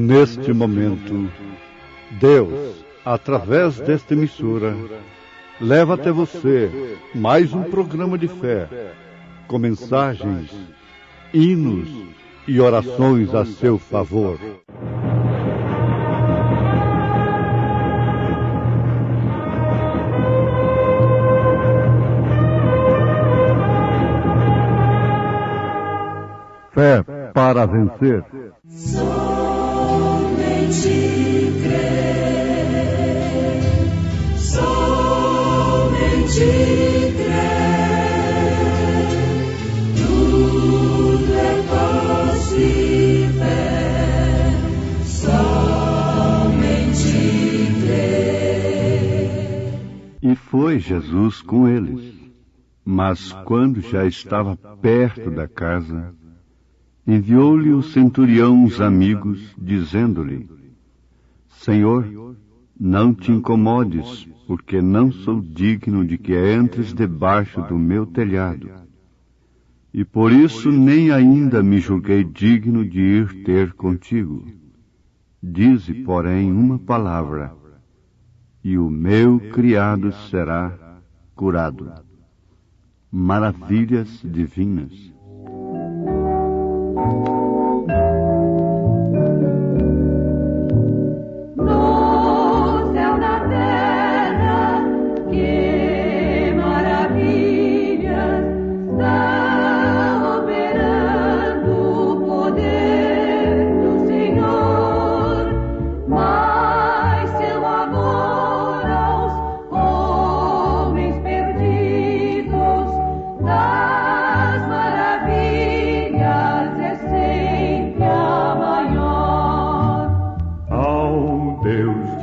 Neste momento, Deus, através desta emissora, leva até você mais um programa de fé, com mensagens, hinos e orações a seu favor. Fé para vencer. Somente crer, somente crer, tudo é possível, somente crer. E foi Jesus com eles, mas quando já estava perto da casa, enviou-lhe o centurião uns amigos, dizendo-lhe: Senhor, não te incomodes, porque não sou digno de que entres debaixo do meu telhado. E por isso nem ainda me julguei digno de ir ter contigo. Dize, porém, uma palavra, e o meu criado será curado. Maravilhas divinas.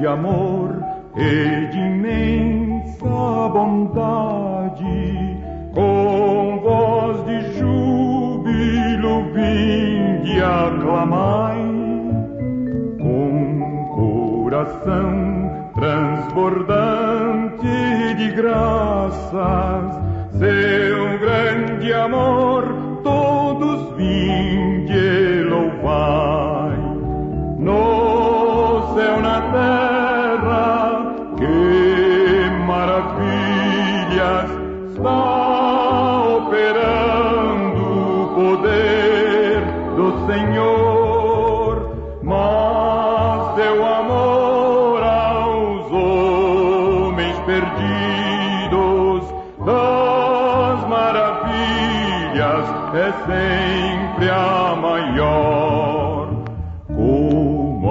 Amor e de imensa bondade, com voz de júbilo vinde aclamai, com coração transbordante de graças, seu grande amor todos vinde louvai. No céu, na terra, que maravilhas está operando o poder do Senhor, mas seu amor aos homens perdidos das maravilhas é sempre a maior. Como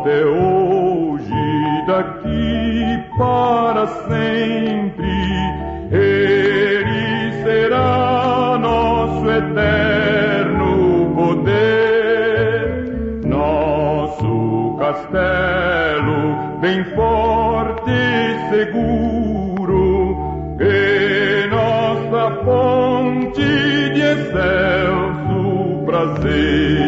até hoje, daqui para sempre, Ele será nosso eterno poder, nosso castelo bem forte e seguro, e nossa fonte de excelso prazer.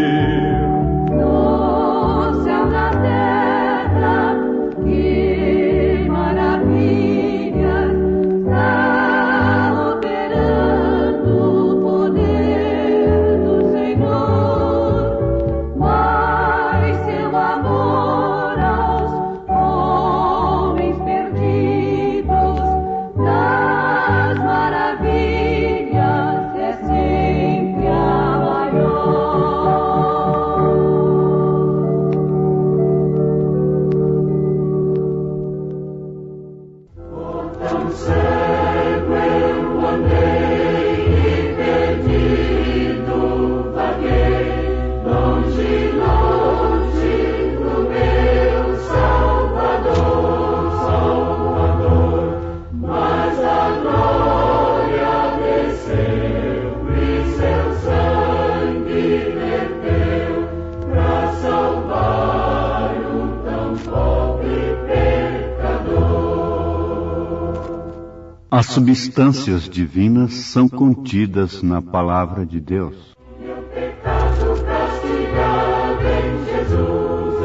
As substâncias divinas são contidas na Palavra de Deus. Meu pecado castigado em Jesus,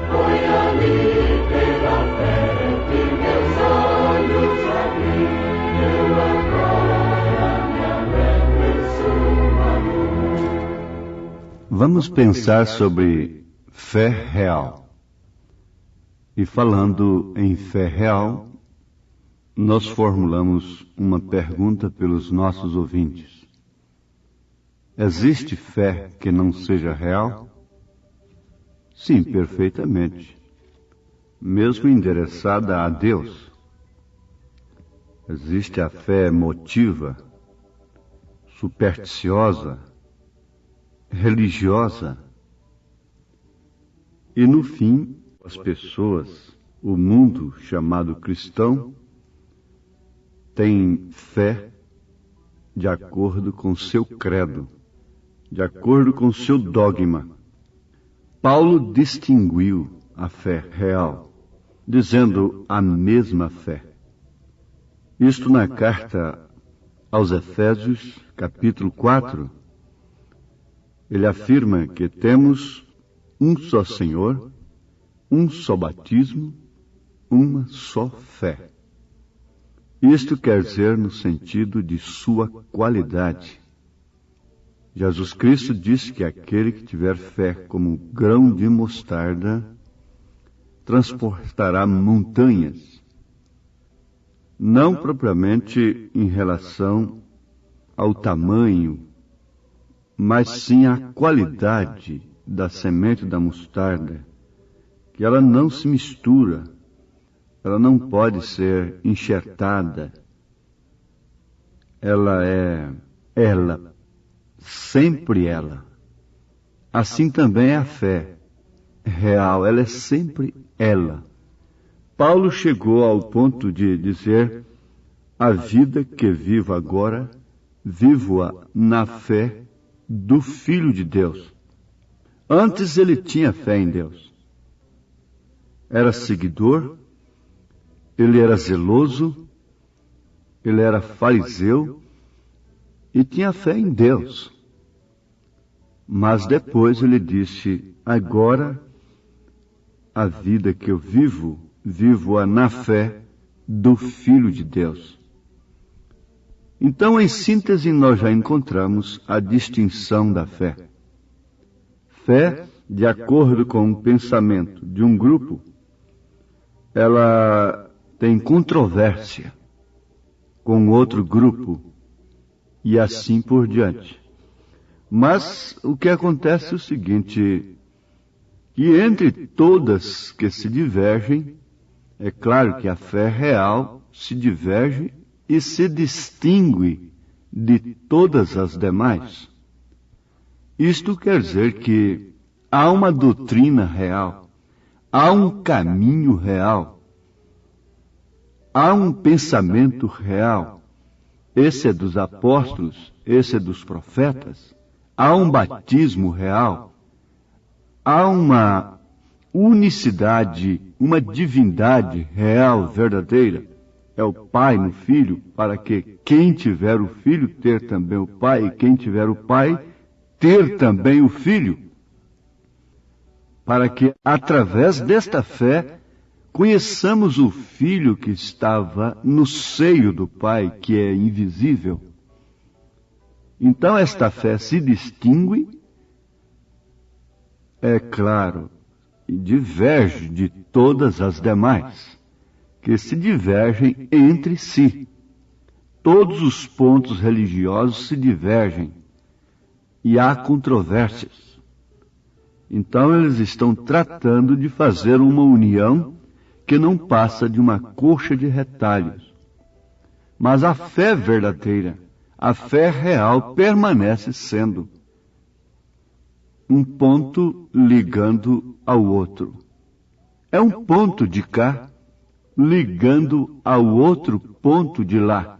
foi ali pela fé que meus olhos abriram, agora me alegro em sua luz. Vamos pensar sobre fé real. E falando em fé real, nós formulamos uma pergunta pelos nossos ouvintes. Existe fé que não seja real? Sim, perfeitamente. Mesmo endereçada a Deus. Existe a fé emotiva, supersticiosa, religiosa. E no fim, as pessoas, o mundo chamado cristão, tem fé de acordo com seu credo, de acordo com seu dogma. Paulo distinguiu a fé real, dizendo a mesma fé. Isto na carta aos Efésios, capítulo 4, ele afirma que temos um só Senhor, um só batismo, uma só fé. Isto quer dizer no sentido de sua qualidade. Jesus Cristo disse que aquele que tiver fé como um grão de mostarda transportará montanhas. Não propriamente em relação ao tamanho, mas sim à qualidade da semente da mostarda, que ela não se mistura, ela não pode ser enxertada. Ela é ela, sempre ela. Assim também é a fé real, ela é sempre ela. Paulo chegou ao ponto de dizer: a vida que vivo agora, vivo-a na fé do Filho de Deus. Antes ele tinha fé em Deus. Era seguidor, ele era zeloso, ele era fariseu e tinha fé em Deus. Mas depois ele disse: agora a vida que eu vivo, vivo-a na fé do Filho de Deus. Então, em síntese, nós já encontramos a distinção da fé. Fé, de acordo com o pensamento de um grupo, ela tem controvérsia com outro grupo e assim por diante. Mas o que acontece é o seguinte, que entre todas que se divergem, é claro que a fé real se diverge e se distingue de todas as demais. Isto quer dizer que há uma doutrina real, há um caminho real, há um pensamento real. Esse é dos apóstolos, esse é dos profetas. Há um batismo real, há uma unicidade, uma divindade real, verdadeira. É o Pai no Filho, para que quem tiver o Filho ter também o Pai, e quem tiver o Pai ter também o Filho. Para que, através desta fé, conheçamos o Filho que estava no seio do Pai, que é invisível. Então esta fé se distingue, é claro, e diverge de todas as demais, que se divergem entre si. Todos os pontos religiosos se divergem e há controvérsias. Então eles estão tratando de fazer uma união que não passa de uma coxa de retalhos. Mas a fé verdadeira, a fé real, permanece sendo um ponto ligando ao outro. É um ponto de cá ligando ao outro ponto de lá.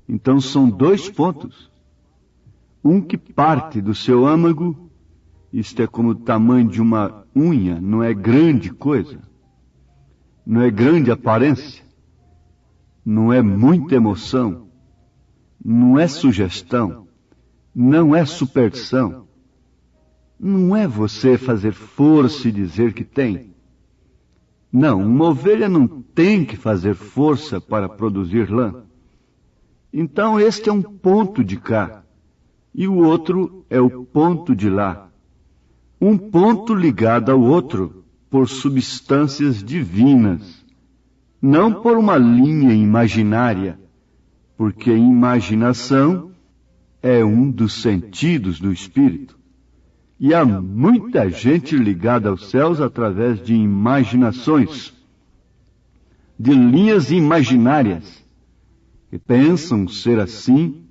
Então são dois pontos. Um que parte do seu âmago, isto é como o tamanho de uma unha, não é grande coisa, não é grande aparência, não é muita emoção, não é sugestão, não é superstição, não é você fazer força e dizer que tem. Não, uma ovelha não tem que fazer força para produzir lã. Então este é um ponto de cá, e o outro é o ponto de lá. um ponto ligado ao outro por substâncias divinas, não por uma linha imaginária, porque a imaginação é um dos sentidos do espírito. E há muita gente ligada aos céus através de imaginações, de linhas imaginárias, que pensam ser assim,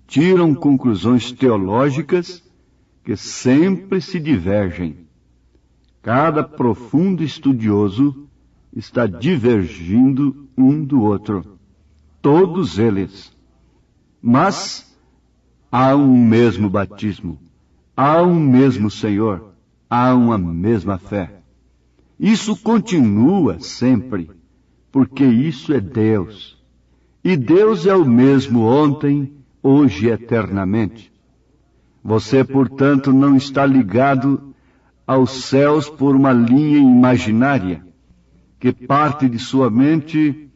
tiram conclusões teológicas que sempre se divergem. Cada profundo estudioso está divergindo um do outro, todos eles. Mas há um mesmo batismo, há um mesmo Senhor, há uma mesma fé. Isso continua sempre, porque isso é Deus. E Deus é o mesmo ontem, hoje e eternamente. Você, portanto, não está ligado aos céus por uma linha imaginária, que parte de sua mente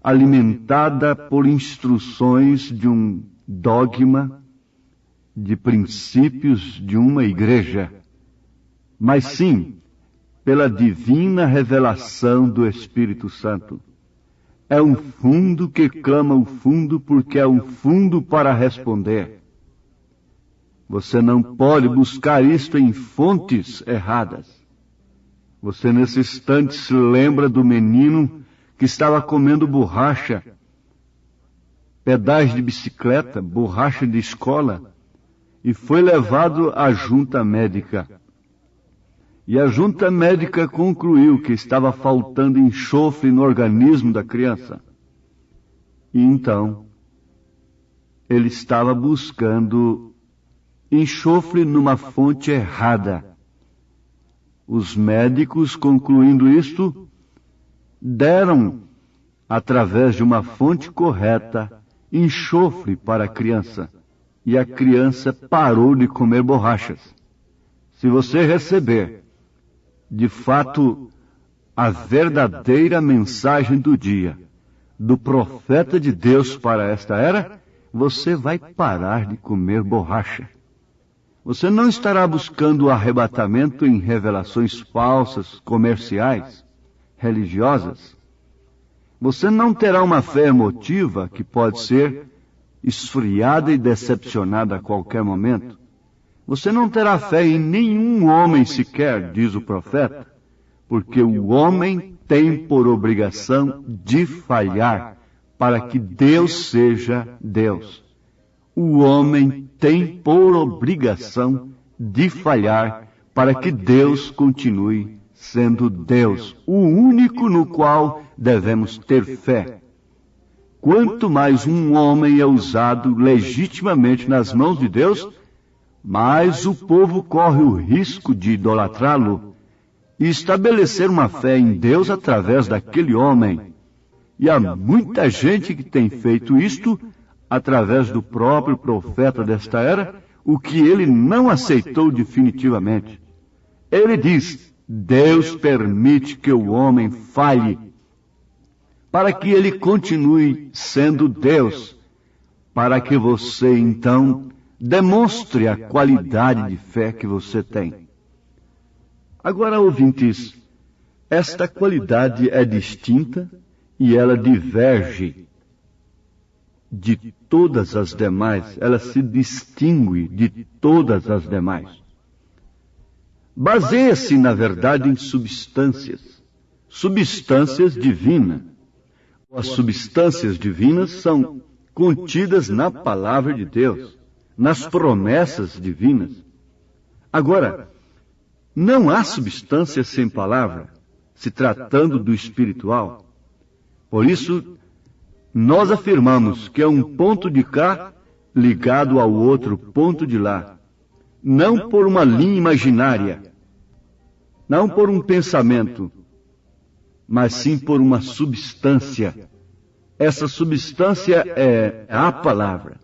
alimentada por instruções de um dogma, de princípios de uma igreja, mas sim pela divina revelação do Espírito Santo. É um fundo que clama o fundo porque é um fundo para responder. Você não pode buscar isto em fontes erradas. Você nesse instante se lembra do menino que estava comendo borracha, pedais de bicicleta, borracha de escola, e foi levado à junta médica. E a junta médica concluiu que estava faltando enxofre no organismo da criança. E então, ele estava buscando enxofre numa fonte errada. Os médicos, concluindo isto, deram, através de uma fonte correta, enxofre para a criança. E a criança parou de comer borrachas. Se você receber, de fato, a verdadeira mensagem do dia, do profeta de Deus para esta era, você vai parar de comer borracha. Você não estará buscando o arrebatamento em revelações falsas, comerciais, religiosas. Você não terá uma fé emotiva que pode ser esfriada e decepcionada a qualquer momento. Você não terá fé em nenhum homem sequer, diz o profeta, porque o homem tem por obrigação de falhar para que Deus seja Deus. O homem tem por obrigação de falhar para que Deus continue sendo Deus, o único no qual devemos ter fé. Quanto mais um homem é usado legitimamente nas mãos de Deus, mais o povo corre o risco de idolatrá-lo e estabelecer uma fé em Deus através daquele homem. E há muita gente que tem feito isto através do próprio profeta desta era, o que ele não aceitou definitivamente. Ele diz: Deus permite que o homem falhe, para que ele continue sendo Deus, para que você, então, demonstre a qualidade de fé que você tem. Agora, ouvintes, esta qualidade é distinta e ela diverge de todas as demais, ela se distingue de todas as demais. Baseia-se, na verdade, em substâncias divinas. As substâncias divinas são contidas na palavra de Deus, nas promessas divinas. Agora, não há substância sem palavra, se tratando do espiritual. Por isso, nós afirmamos que é um ponto de cá ligado ao outro ponto de lá, não por uma linha imaginária, não por um pensamento, mas sim por uma substância. Essa substância é a palavra.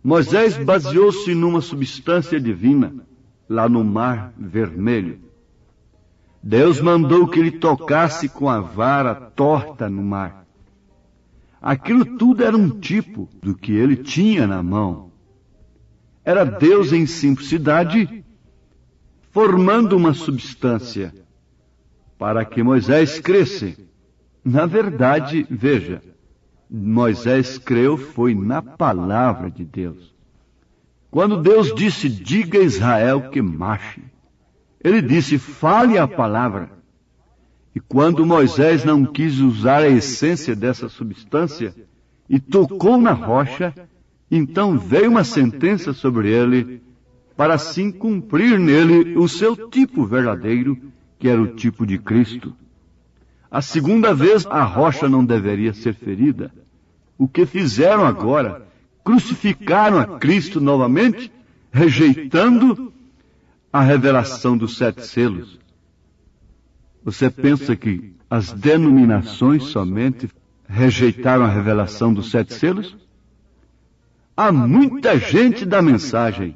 Moisés baseou-se numa substância divina, lá no Mar Vermelho. Deus mandou que ele tocasse com a vara torta no mar. Aquilo tudo era um tipo do que ele tinha na mão. Era Deus em simplicidade, formando uma substância, para que Moisés cresce. Na verdade, veja, Moisés creu foi na palavra de Deus. Quando Deus disse, diga a Israel que marche, ele disse, fale a palavra. E quando Moisés não quis usar a essência dessa substância e tocou na rocha, então veio uma sentença sobre ele, para assim cumprir nele o seu tipo verdadeiro, que era o tipo de Cristo. A segunda vez, a rocha não deveria ser ferida. O que fizeram agora? Crucificaram a Cristo novamente, rejeitando a revelação dos 7 selos. Você pensa que as denominações somente rejeitaram a revelação dos 7 selos? Há muita gente da mensagem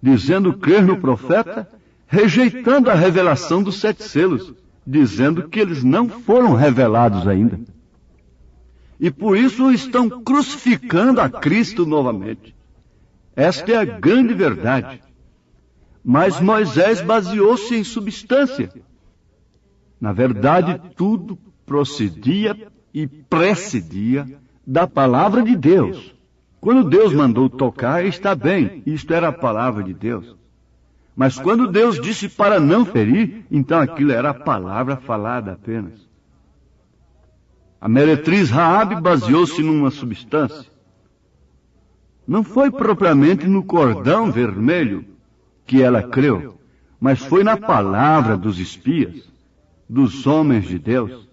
dizendo crer no profeta, rejeitando a revelação dos 7 selos, dizendo que eles não foram revelados ainda. E por isso estão crucificando a Cristo novamente. Esta é a grande verdade. Mas Moisés baseou-se em substância. Na verdade, tudo procedia e precedia da palavra de Deus. Quando Deus mandou tocar, está bem, isto era a palavra de Deus. Mas quando Deus disse para não ferir, então aquilo era a palavra falada apenas. A meretriz Raabe baseou-se numa substância. Não foi propriamente no cordão vermelho que ela creu, mas foi na palavra dos espias, dos homens de Deus.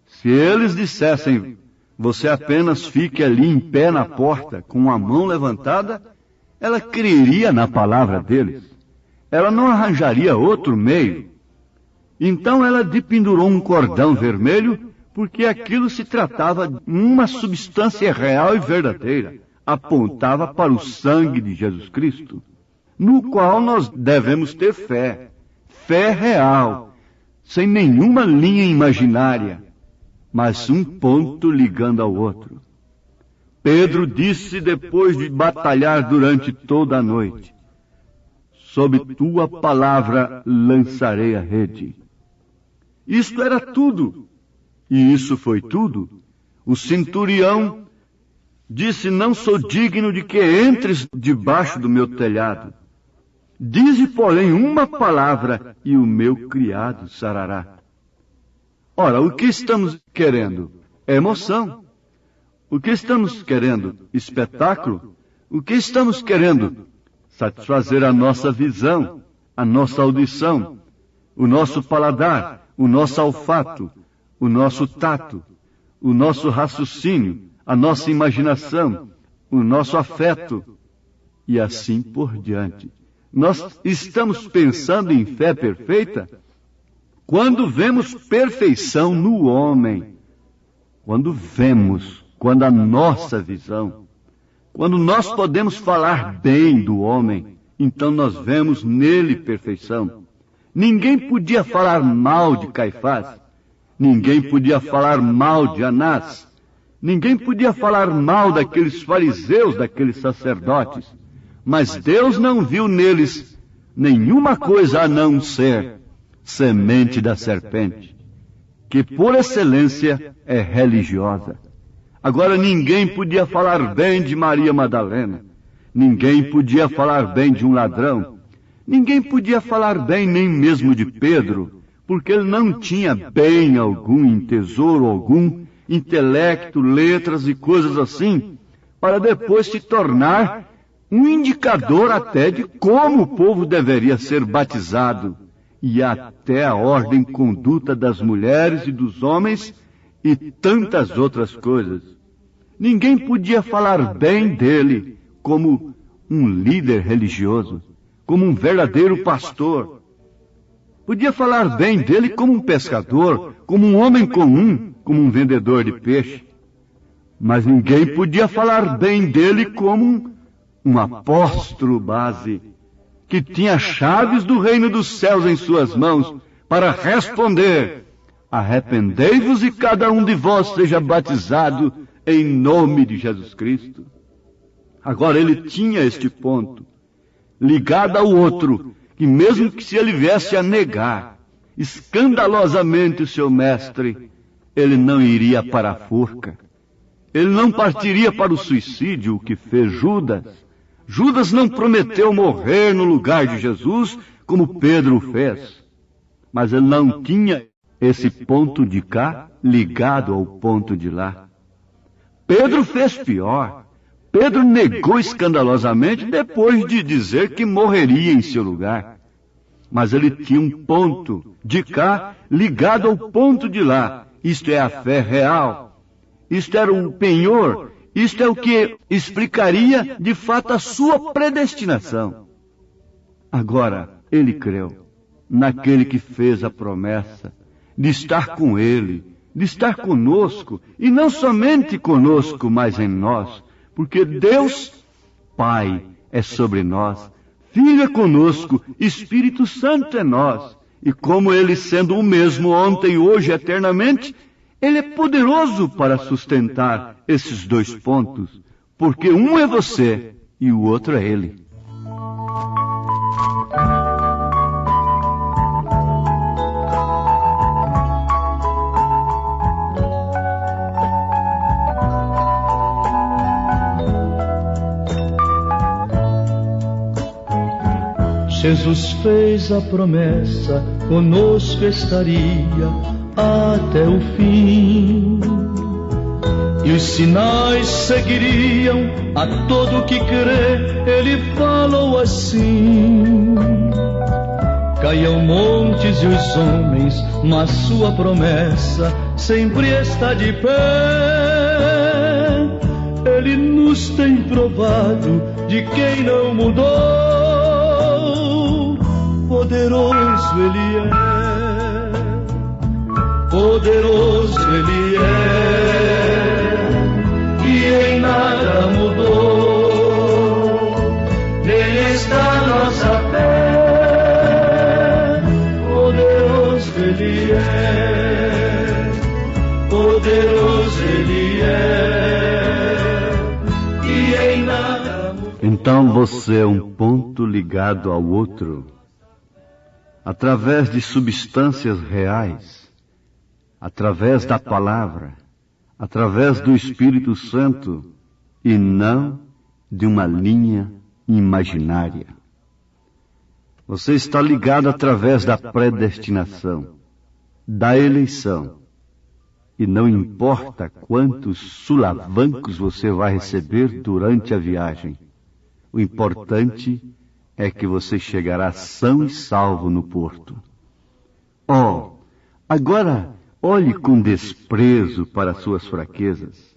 Se eles dissessem, você apenas fique ali em pé na porta, com a mão levantada, ela creria na palavra deles. Ela não arranjaria outro meio. Então ela dependurou um cordão vermelho, porque aquilo se tratava de uma substância real e verdadeira. Apontava para o sangue de Jesus Cristo, no qual nós devemos ter fé. Fé real, sem nenhuma linha imaginária, mas um ponto ligando ao outro. Pedro disse depois de batalhar durante toda a noite, sob tua palavra lançarei a rede. Isto era tudo. E isso foi tudo. O centurião disse, não sou digno de que entres debaixo do meu telhado. Dize, porém, uma palavra e o meu criado sarará. Ora, o que estamos querendo? Emoção. O que estamos querendo? Espetáculo. O que estamos querendo? Satisfazer a nossa visão, a nossa audição, o nosso paladar, o nosso olfato, o nosso tato, o nosso raciocínio, a nossa imaginação, o nosso afeto, e assim por diante. Nós estamos pensando em fé perfeita quando vemos perfeição no homem, quando a nossa visão, quando nós podemos falar bem do homem, então nós vemos nele perfeição. Ninguém podia falar mal de Caifás, ninguém podia falar mal de Anás, ninguém podia falar mal daqueles fariseus, daqueles sacerdotes, mas Deus não viu neles nenhuma coisa a não ser semente da serpente, que por excelência é religiosa. Agora ninguém podia falar bem de Maria Madalena, ninguém podia falar bem de um ladrão, ninguém podia falar bem nem mesmo de Pedro, porque ele não tinha bem algum, tesouro algum, intelecto, letras e coisas assim, para depois se tornar um indicador até de como o povo deveria ser batizado, e até a ordem e conduta das mulheres e dos homens e tantas outras coisas. Ninguém podia falar bem dele como um líder religioso, como um verdadeiro pastor. Podia falar bem dele como um pescador, como um homem comum, como um vendedor de peixe. Mas ninguém podia falar bem dele como um apóstolo base, que tinha chaves do reino dos céus em suas mãos para responder, arrependei-vos e cada um de vós seja batizado em nome de Jesus Cristo. Agora ele tinha este ponto, ligado ao outro, que mesmo que se ele viesse a negar escandalosamente o seu mestre, ele não iria para a forca. Ele não partiria para o suicídio, o que fez Judas. Judas não prometeu morrer no lugar de Jesus, como Pedro fez. Mas ele não tinha esse ponto de cá ligado ao ponto de lá. Pedro fez pior. Pedro negou escandalosamente depois de dizer que morreria em seu lugar. Mas ele tinha um ponto de cá ligado ao ponto de lá. Isto é a fé real. Isto era o penhor. Isto é o que explicaria de fato a sua predestinação. Agora, ele creu naquele que fez a promessa de estar com ele, de estar conosco, e não somente conosco, mas em nós, porque Deus, Pai, é sobre nós, Filho é conosco, Espírito Santo é nós, e como Ele sendo o mesmo ontem, hoje, eternamente, Ele é poderoso para sustentar esses dois pontos, porque um é você e o outro é Ele. Jesus fez a promessa, conosco estaria até o fim. E os sinais seguiriam a todo que crê, ele falou assim. Caiam montes e os homens, mas sua promessa sempre está de pé. Ele nos tem provado de quem não mudou. Poderoso Ele é, poderoso Ele é, e em nada mudou. Nele está nossa fé. Poderoso Ele é, poderoso Ele é, e em nada mudou. Então você é um ponto ligado ao outro, através de substâncias reais, através da palavra, através do Espírito Santo, e não de uma linha imaginária. Você está ligado através da predestinação, da eleição, e não importa quantos sulavancos você vai receber durante a viagem. O importante é que você chegará são e salvo no porto. Agora olhe com desprezo para suas fraquezas.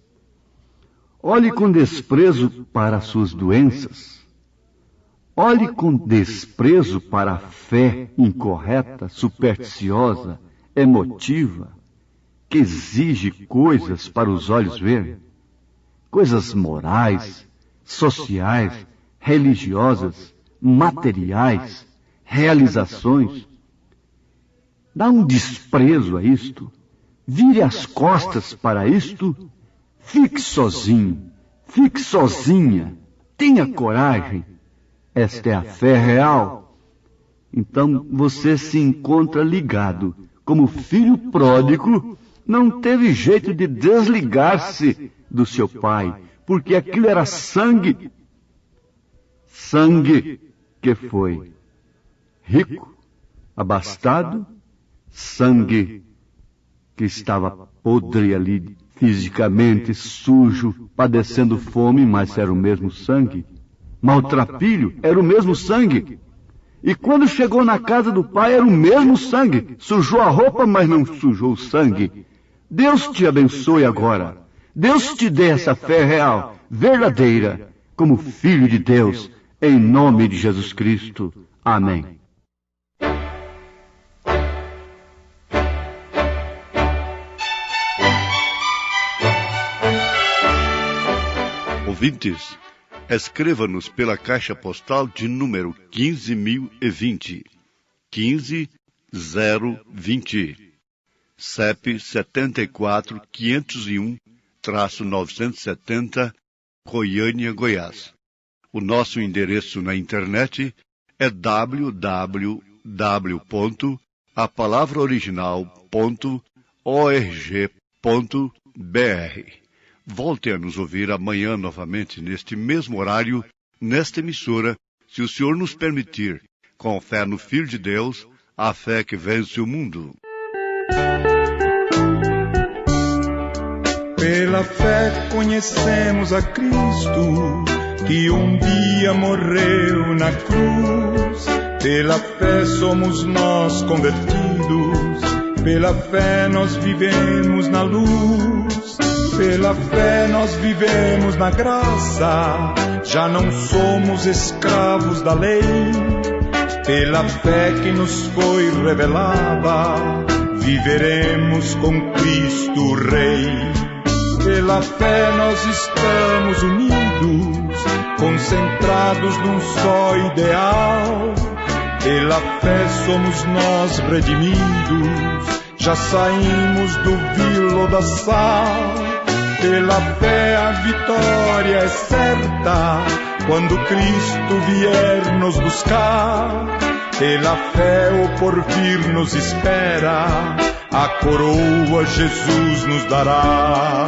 Olhe com desprezo para suas doenças. Olhe com desprezo para a fé incorreta, supersticiosa, emotiva, que exige coisas para os olhos verem, coisas morais, sociais, religiosas, materiais, realizações. Dá um desprezo a isto, vire as costas para isto, fique sozinho, fique sozinha, tenha coragem. Esta é a fé real. Então você se encontra ligado, como filho pródigo, não teve jeito de desligar-se do seu pai, porque aquilo era sangue. Sangue que foi rico, abastado, sangue que estava podre ali, fisicamente sujo, padecendo fome, mas era o mesmo sangue. Maltrapilho, era o mesmo sangue. E quando chegou na casa do pai, era o mesmo sangue. Sujou a roupa, mas não sujou o sangue. Deus te abençoe agora. Deus te dê essa fé real, verdadeira, como filho de Deus, em nome de Jesus Cristo. Amém. Ouvintes, escreva-nos pela caixa postal de número 15.020, 15020, CEP 74.501-970, Goiânia, Goiás. O nosso endereço na internet é www.apalavraoriginal.org.br. Volte a nos ouvir amanhã novamente, neste mesmo horário, nesta emissora, se o Senhor nos permitir, com fé no Filho de Deus, a fé que vence o mundo. Pela fé conhecemos a Cristo, que um dia morreu na cruz. Pela fé somos nós convertidos, pela fé nós vivemos na luz. Pela fé nós vivemos na graça, já não somos escravos da lei. Pela fé que nos foi revelada, viveremos com Cristo Rei. Pela fé nós estamos unidos, concentrados num só ideal. Pela fé somos nós redimidos, já saímos do vil lodaçal. Pela fé a vitória é certa, quando Cristo vier nos buscar. Pela fé o porvir nos espera, a coroa Jesus nos dará.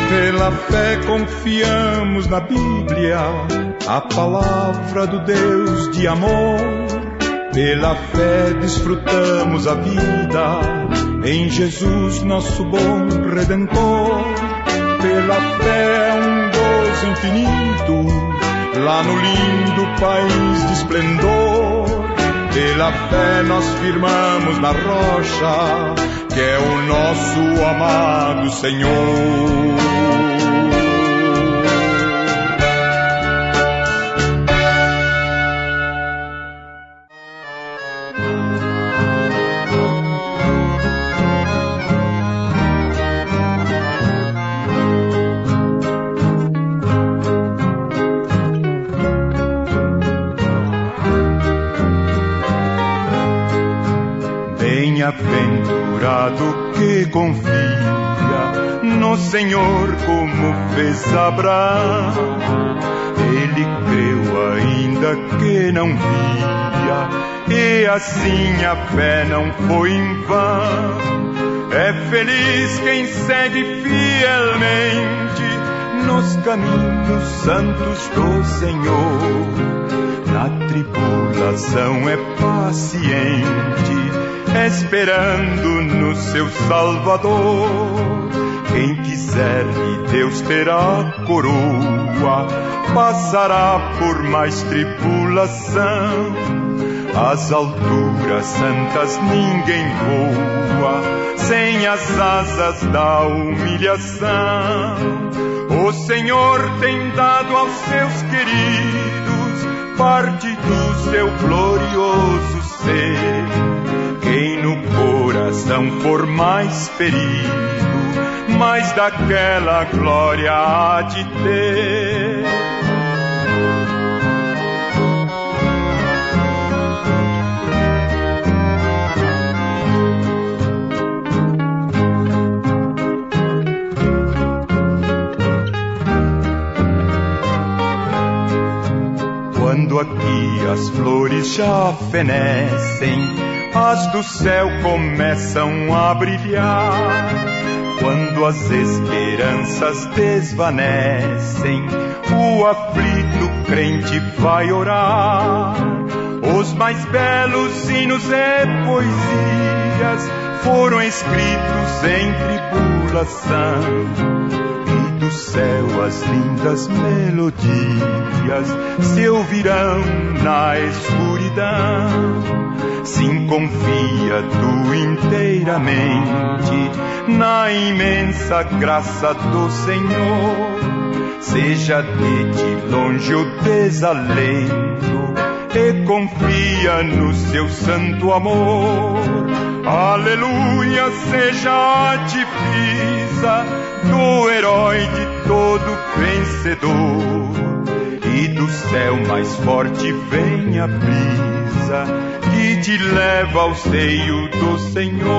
Pela fé confiamos na Bíblia, a palavra do Deus de amor. Pela fé desfrutamos a vida em Jesus, nosso bom Redentor. Pela fé um gozo infinito, lá no lindo país de esplendor. Pela fé nós firmamos na rocha, que é o nosso amado Senhor. Bem-aventurado que confia no Senhor como fez Abraão. Ele creu ainda que não via, e assim a fé não foi em vão. É feliz quem segue fielmente nos caminhos santos do Senhor. Na tribulação é paciente, esperando no seu Salvador. Quem quiser de Deus terá coroa, passará por mais tribulação. Às alturas santas ninguém voa, sem as asas da humilhação. O Senhor tem dado aos seus queridos parte do seu glorioso ser. Quem no coração for mais ferido, mais daquela glória há de ter. Quando aqui as flores já fenecem, as do céu começam a brilhar. Quando as esperanças desvanecem, o aflito crente vai orar. Os mais belos hinos e poesias foram escritos em tribulação. Do céu as lindas melodias se ouvirão na escuridão. Sim, confia tu inteiramente na imensa graça do Senhor. Seja de ti longe o desalento e confia no seu santo amor. Aleluia, seja a divisa do herói de todo vencedor. E do céu mais forte vem a brisa que te leva ao seio do Senhor.